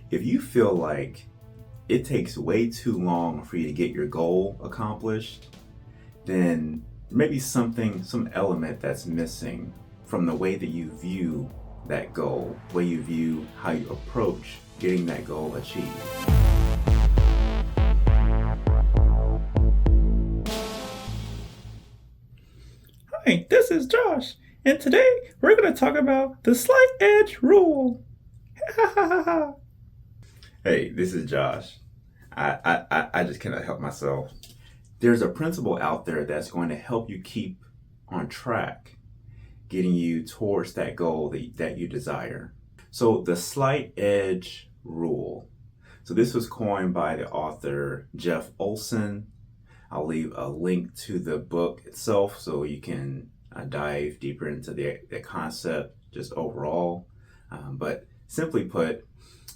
If you feel like it takes way too long for you to get your goal accomplished, then maybe some element that's missing from the way that you view that goal, way you view how you approach getting that goal achieved. Hi, this is Josh, and today we're going to talk about the slight edge rule. Hey, this is Josh. I just cannot help myself. There's a principle out there that's going to help you keep on track, getting you towards that goal that you desire. So, the slight edge rule. So, this was coined by the author Jeff Olson. I'll leave a link to the book itself so you can dive deeper into the concept just overall. But simply put,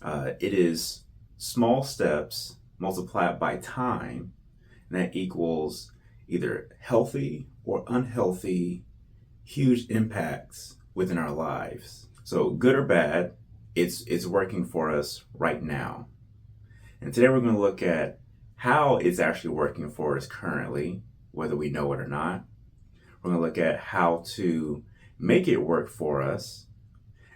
it is small steps multiplied by time, and that equals either healthy or unhealthy, huge impacts within our lives. So, good or bad, it's working for us right now. And today we're going to look at how it's actually working for us currently, whether we know it or not. We're going to look at how to make it work for us.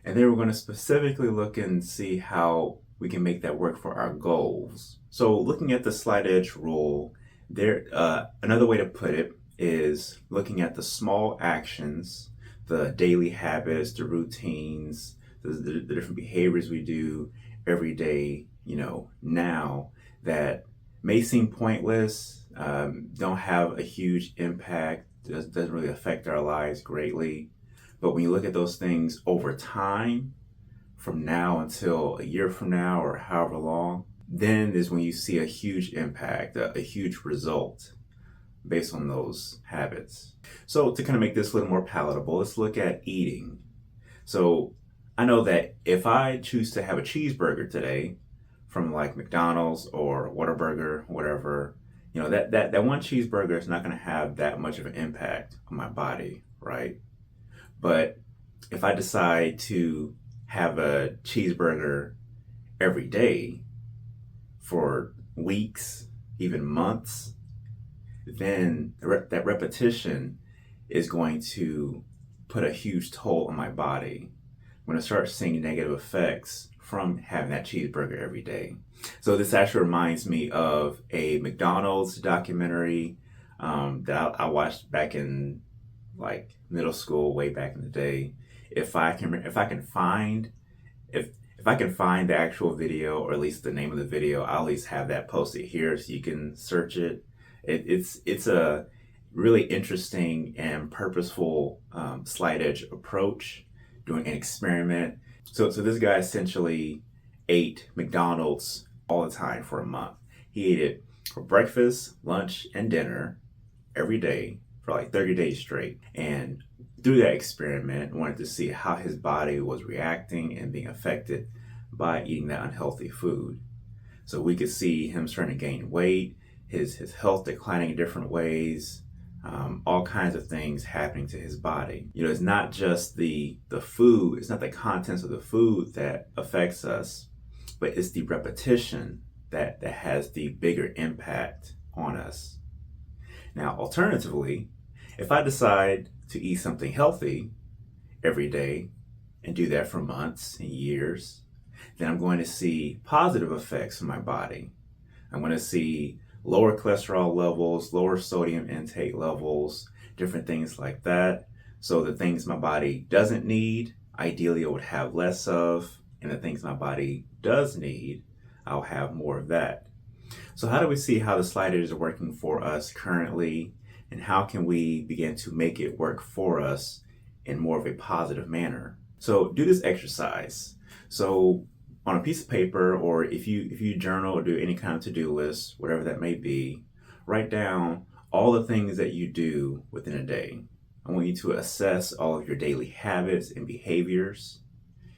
And then we're going to specifically look and see how we can make that work for our goals. So looking at the slight edge rule, another way to put it is looking at the small actions, the daily habits, the routines, the different behaviors we do every day, now that may seem pointless, don't have a huge impact, doesn't really affect our lives greatly. But when you look at those things over time, from now until a year from now or however long, then is when you see a huge impact, a huge result based on those habits. So to kind of make this a little more palatable, let's look at eating. So I know that if I choose to have a cheeseburger today, from like McDonald's or Whataburger, whatever, that one cheeseburger is not going to have that much of an impact on my body, right? But if I decide to have a cheeseburger every day for weeks, even months, then that repetition is going to put a huge toll on my body. I'm going to start seeing negative effects from having that cheeseburger every day. So this actually reminds me of a McDonald's documentary that I watched back in like middle school, way back in the day. If I can find the actual video, or at least the name of the video, I'll at least have that posted here so you can search it. It's a really interesting and purposeful slight edge approach, doing an experiment. So this guy essentially ate McDonald's all the time for a month. He ate it for breakfast, lunch, and dinner every day for like 30 days straight. And through that experiment, wanted to see how his body was reacting and being affected by eating that unhealthy food. So we could see him starting to gain weight, his health declining in different ways, all kinds of things happening to his body. It's not just the food, it's not the contents of the food that affects us, but it's the repetition that has the bigger impact on us. Now, alternatively, if I decide to eat something healthy every day and do that for months and years, then I'm going to see positive effects on my body. I'm going to see lower cholesterol levels, lower sodium intake levels, different things like that. So the things my body doesn't need, ideally I would have less of, and the things my body does need, I'll have more of that. So how do we see how the slight edge is working for us currently, and how can we begin to make it work for us in more of a positive manner? So do this exercise. So on a piece of paper, or if you journal or do any kind of to-do list, whatever that may be, write down all the things that you do within a day. I want you to assess all of your daily habits and behaviors.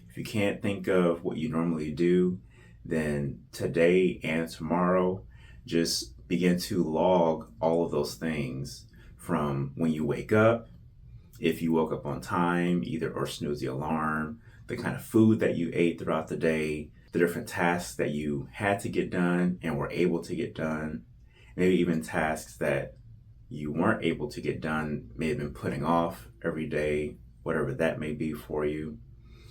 If you can't think of what you normally do, then today and tomorrow, just begin to log all of those things from when you wake up, if you woke up on time, either or snooze the alarm, the kind of food that you ate throughout the day, the different tasks that you had to get done and were able to get done, maybe even tasks that you weren't able to get done, may have been putting off every day, whatever that may be for you.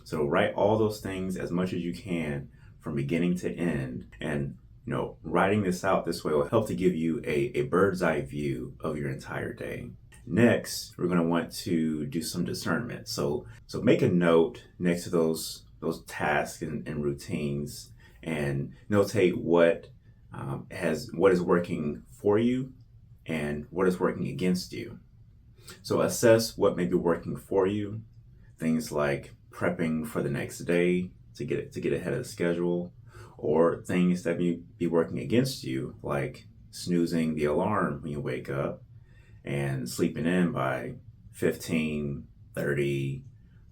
So write all those things as much as you can from beginning to end. And writing this out this way will help to give you a bird's eye view of your entire day. Next, we're going to want to do some discernment. So make a note next to those tasks and routines, and notate what is working for you and what is working against you. So assess what may be working for you, things like prepping for the next day to get ahead of the schedule, or things that may be working against you, like snoozing the alarm when you wake up and sleeping in by 15, 30,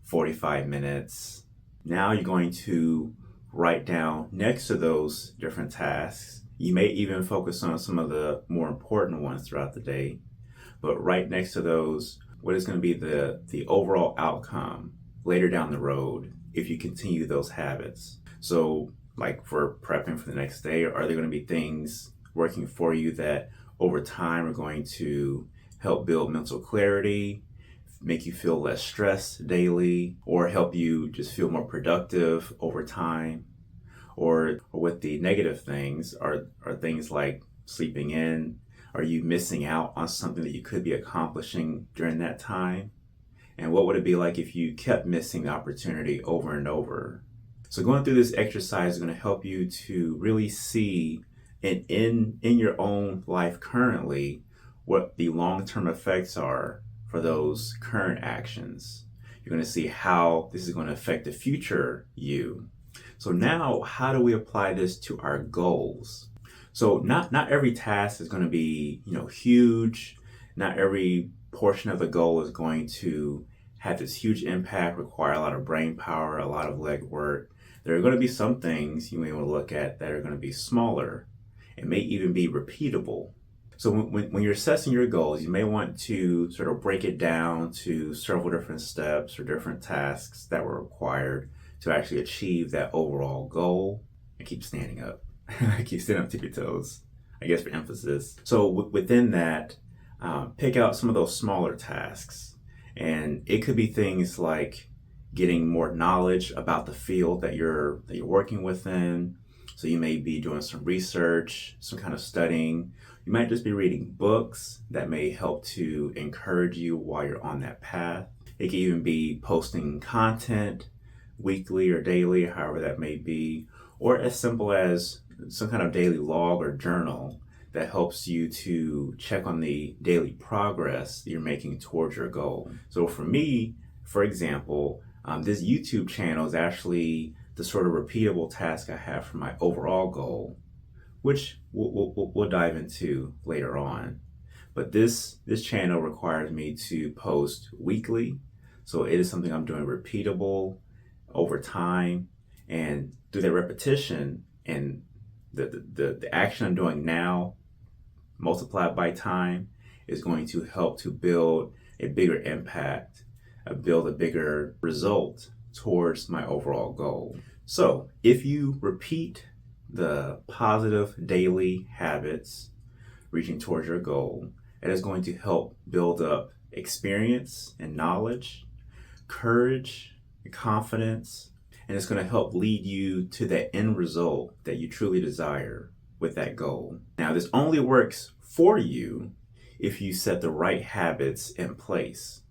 45 minutes. Now you're going to write down next to those different tasks. You may even focus on some of the more important ones throughout the day, but right next to those, what is going to be the overall outcome later down the road if you continue those habits. So like for prepping for the next day, are there going to be things working for you that over time are going to help build mental clarity, make you feel less stressed daily, or help you just feel more productive over time? Or with the negative things, are things like sleeping in? Are you missing out on something that you could be accomplishing during that time? And what would it be like if you kept missing the opportunity over and over? So going through this exercise is going to help you to really see in your own life currently what the long-term effects are for those current actions. You're going to see how this is going to affect the future you. So now, how do we apply this to our goals? So not every task is going to be, huge. Not every portion of the goal is going to have this huge impact, require a lot of brain power, a lot of legwork. There are going to be some things you may want to look at that are going to be smaller and may even be repeatable. So when you're assessing your goals, you may want to sort of break it down to several different steps or different tasks that were required to actually achieve that overall goal. I keep standing up. I keep standing up to your toes, I guess for emphasis. So within that, pick out some of those smaller tasks. And it could be things like getting more knowledge about the field that you're working within. So you may be doing some research, some kind of studying. You might just be reading books that may help to encourage you while you're on that path. It could even be posting content weekly or daily, however that may be, or as simple as some kind of daily log or journal that helps you to check on the daily progress that you're making towards your goal. So for me, for example, this YouTube channel is actually the sort of repeatable task I have for my overall goal, which we'll dive into later on. But this channel requires me to post weekly, so it is something I'm doing repeatable over time, and through that repetition and the action I'm doing now multiplied by time is going to help to build a bigger impact, build a bigger result towards my overall goal. So if you repeat the positive daily habits reaching towards your goal, it is going to help build up experience and knowledge, courage, confidence, and it's going to help lead you to that end result that you truly desire with that goal. Now, this only works for you if you set the right habits in place.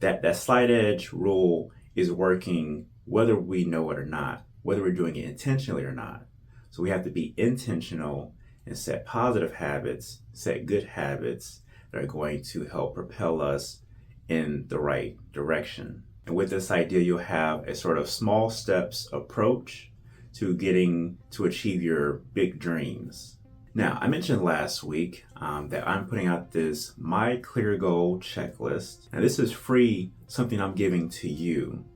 That slight edge rule is working whether we know it or not, whether we're doing it intentionally or not. So we have to be intentional and set positive habits, set good habits that are going to help propel us in the right direction. And with this idea, you'll have a sort of small steps approach to getting to achieve your big dreams. Now, I mentioned last week that I'm putting out this My Clear Goal checklist. And this is free, something I'm giving to you.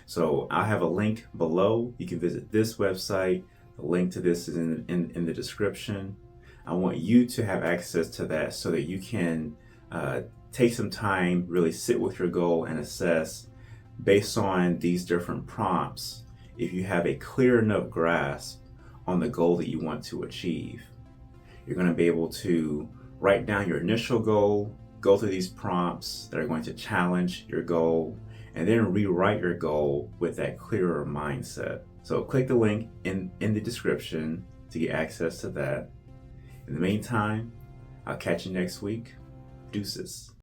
So I'll have a link below. You can visit this website. The link to this is in the description. I want you to have access to that so that you can take some time, really sit with your goal and assess based on these different prompts if you have a clear enough grasp on the goal that you want to achieve. You're going to be able to write down your initial goal, go through these prompts that are going to challenge your goal, and then rewrite your goal with that clearer mindset. So click the link in the description to get access to that. In the meantime, I'll catch you next week. Deuces.